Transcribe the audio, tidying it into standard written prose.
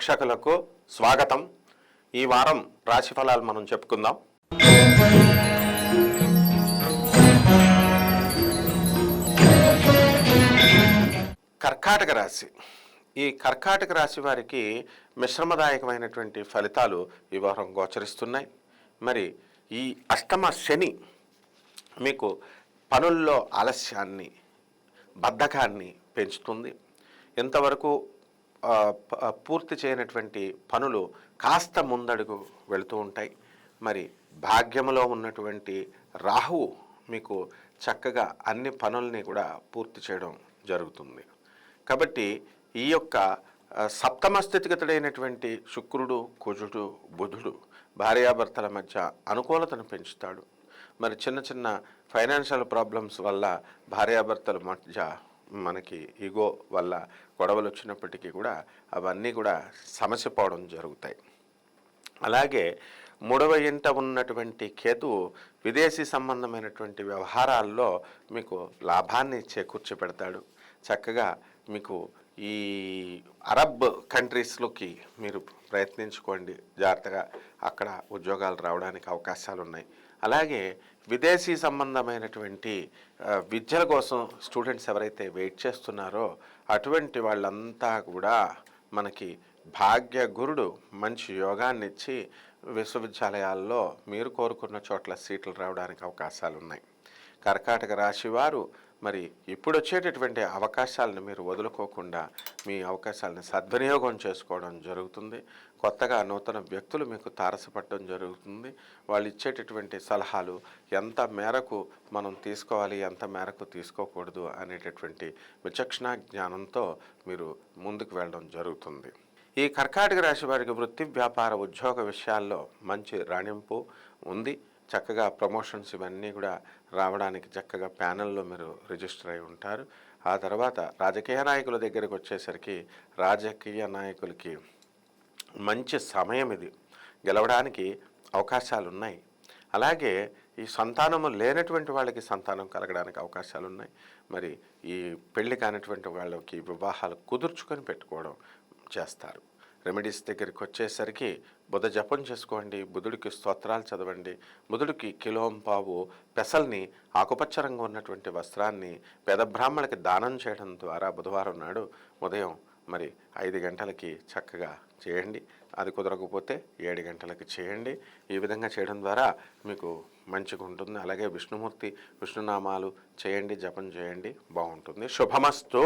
ప్రేక్షకులకు స్వాగతం. ఈ వారం రాశి ఫలాలు మనం చెప్పుకుందాం. కర్కాటక రాశి. ఈ కర్కాటక రాశి వారికి మిశ్రమదాయకమైనటువంటి ఫలితాలు ఈ వారం గోచరిస్తున్నాయి. మరి ఈ అష్టమ శని మీకు పనుల్లో ఆలస్యాన్ని, బద్ధకాన్ని పెంచుతుంది. ఇంతవరకు పూర్తి చేయనటువంటి పనులు కాస్త ముందడుగు వెళుతూ ఉంటాయి. మరి భాగ్యములో ఉన్నటువంటి రాహువు మీకు చక్కగా అన్ని పనుల్ని కూడా పూర్తి చేయడం జరుగుతుంది. కాబట్టి ఈ యొక్క సప్తమ స్థితిగతుడైనటువంటి శుక్రుడు, కుజుడు, బుధుడు భార్యాభర్తల మధ్య అనుకూలతను పెంచుతాడు. మరి చిన్న చిన్న ఫైనాన్షియల్ ప్రాబ్లమ్స్ వల్ల భార్యాభర్తల మధ్య మనకి ఈగో వల్ల గొడవలు వచ్చినప్పటికీ కూడా అవన్నీ కూడా సమస్య పోవడం జరుగుతాయి. అలాగే మూడవ ఇంట ఉన్నటువంటి కేతువు విదేశీ సంబంధమైనటువంటి వ్యవహారాల్లో మీకు లాభాన్ని చేకూర్చి పెడతాడు. చక్కగా మీకు ఈ అరబ్ కంట్రీస్లోకి మీరు ప్రయత్నించుకోండి. జాగ్రత్తగా అక్కడ ఉద్యోగాలు రావడానికి అవకాశాలు ఉన్నాయి. అలాగే విదేశీ సంబంధమైనటువంటి విద్యల కోసం స్టూడెంట్స్ ఎవరైతే వెయిట్ చేస్తున్నారో అటువంటి వాళ్ళంతా కూడా మనకి భాగ్య గురుడు మంచి యోగాన్ని ఇచ్చి విశ్వవిద్యాలయాల్లో మీరు కోరుకున్న చోట్ల సీట్లు రావడానికి అవకాశాలు ఉన్నాయి. కర్కాటక రాశి వారు మరి ఇప్పుడు వచ్చేటటువంటి అవకాశాలను మీరు వదులుకోకుండా మీ అవకాశాలను సద్వినియోగం చేసుకోవడం జరుగుతుంది. కొత్తగా నూతన వ్యక్తులు మీకు తారసపడడం జరుగుతుంది. వాళ్ళు ఇచ్చేటటువంటి సలహాలు ఎంత మేరకు మనం తీసుకోవాలి, ఎంత మేరకు తీసుకోకూడదు అనేటటువంటి విచక్షణ జ్ఞానంతో మీరు ముందుకు వెళ్ళడం జరుగుతుంది. ఈ కర్కాటక రాశి వారికి వృత్తి, వ్యాపార, ఉద్యోగ విషయాల్లో మంచి రాణింపు ఉంది. చక్కగా ప్రమోషన్స్ ఇవన్నీ కూడా రావడానికి చక్కగా ప్యానెల్లో మీరు రిజిస్టర్ అయి ఉంటారు. ఆ తర్వాత రాజకీయ నాయకుల దగ్గరికి వచ్చేసరికి రాజకీయ నాయకులకి మంచి సమయం ఇది, గెలవడానికి అవకాశాలు ఉన్నాయి. అలాగే ఈ సంతానము లేనటువంటి వాళ్ళకి సంతానం కలగడానికి అవకాశాలు ఉన్నాయి. మరి ఈ పెళ్లి కానిటువంటి వాళ్ళకి వివాహాలు కుదుర్చుకొని పెట్టుకోవడం చేస్తారు. రెమెడీస్ దగ్గరికి వచ్చేసరికి బుధ జపం చేసుకోండి, బుధుడికి స్తోత్రాలు చదవండి, బుధుడికి కిలోంపావు పెసల్ని, ఆకుపచ్చ రంగు ఉన్నటువంటి వస్త్రాన్ని పేద బ్రాహ్మణులకి దానం చేయడం ద్వారా బుధవారం నాడు ఉదయం మరి 5 గంటలకి చక్కగా చేయండి. అది కుదరకపోతే 7 గంటలకి చేయండి. ఈ విధంగా చేయడం ద్వారా మీకు మంచిగా ఉంటుంది. అలాగే విష్ణుమూర్తి విష్ణునామాలు చేయండి, జపం చేయండి, బాగుంటుంది. శుభమస్తు.